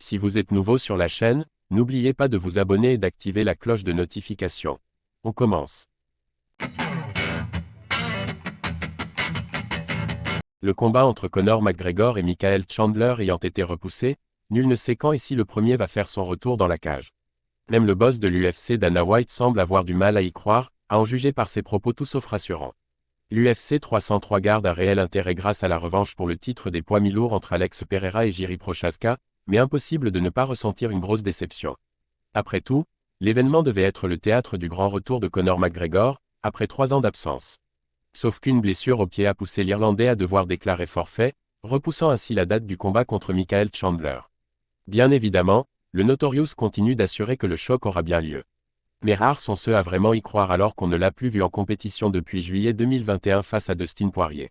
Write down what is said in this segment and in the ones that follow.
Si vous êtes nouveau sur la chaîne, n'oubliez pas de vous abonner et d'activer la cloche de notification. On commence. Le combat entre Conor McGregor et Michael Chandler ayant été repoussé, nul ne sait quand et si le premier va faire son retour dans la cage. Même le boss de l'UFC Dana White semble avoir du mal à y croire, à en juger par ses propos tout sauf rassurants. L'UFC 303 garde un réel intérêt grâce à la revanche pour le titre des poids mi-lourds entre Alex Pereira et Jiri Prochazka, mais impossible de ne pas ressentir une grosse déception. Après tout, l'événement devait être le théâtre du grand retour de Conor McGregor, après 3 ans d'absence. Sauf qu'une blessure au pied a poussé l'Irlandais à devoir déclarer forfait, repoussant ainsi la date du combat contre Michael Chandler. Bien évidemment, le Notorious continue d'assurer que le choc aura bien lieu. Mais rares sont ceux à vraiment y croire alors qu'on ne l'a plus vu en compétition depuis juillet 2021 face à Dustin Poirier.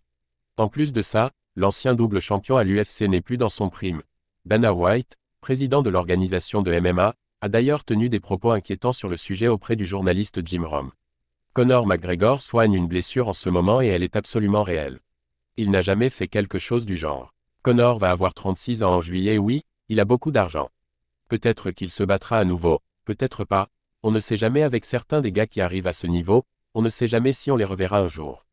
En plus de ça, l'ancien double champion à l'UFC n'est plus dans son prime. Dana White, président de l'organisation de MMA, a d'ailleurs tenu des propos inquiétants sur le sujet auprès du journaliste Jim Rome. Conor McGregor soigne une blessure en ce moment et elle est absolument réelle. Il n'a jamais fait quelque chose du genre. Conor va avoir 36 ans en juillet et oui, il a beaucoup d'argent. Peut-être qu'il se battra à nouveau, peut-être pas, on ne sait jamais avec certains des gars qui arrivent à ce niveau, on ne sait jamais si on les reverra un jour.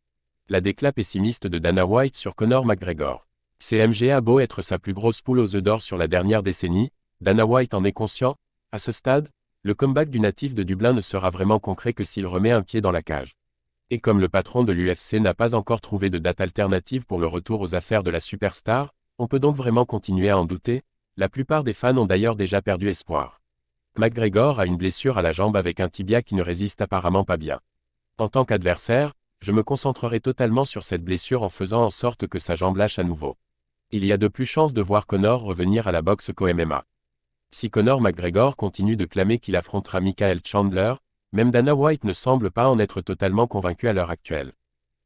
La déclat pessimiste de Dana White sur Conor McGregor. CMG a beau être sa plus grosse poule aux œufs d'or sur la dernière décennie, Dana White en est conscient, à ce stade, le comeback du natif de Dublin ne sera vraiment concret que s'il remet un pied dans la cage. Et comme le patron de l'UFC n'a pas encore trouvé de date alternative pour le retour aux affaires de la superstar, on peut donc vraiment continuer à en douter, la plupart des fans ont d'ailleurs déjà perdu espoir. McGregor a une blessure à la jambe avec un tibia qui ne résiste apparemment pas bien. En tant qu'adversaire, je me concentrerai totalement sur cette blessure en faisant en sorte que sa jambe lâche à nouveau. Il y a de plus chances de voir Conor revenir à la boxe qu'au MMA. Si Conor McGregor continue de clamer qu'il affrontera Michael Chandler, même Dana White ne semble pas en être totalement convaincu à l'heure actuelle.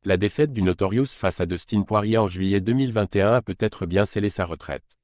La défaite du Notorious face à Dustin Poirier en juillet 2021 a peut-être bien scellé sa retraite.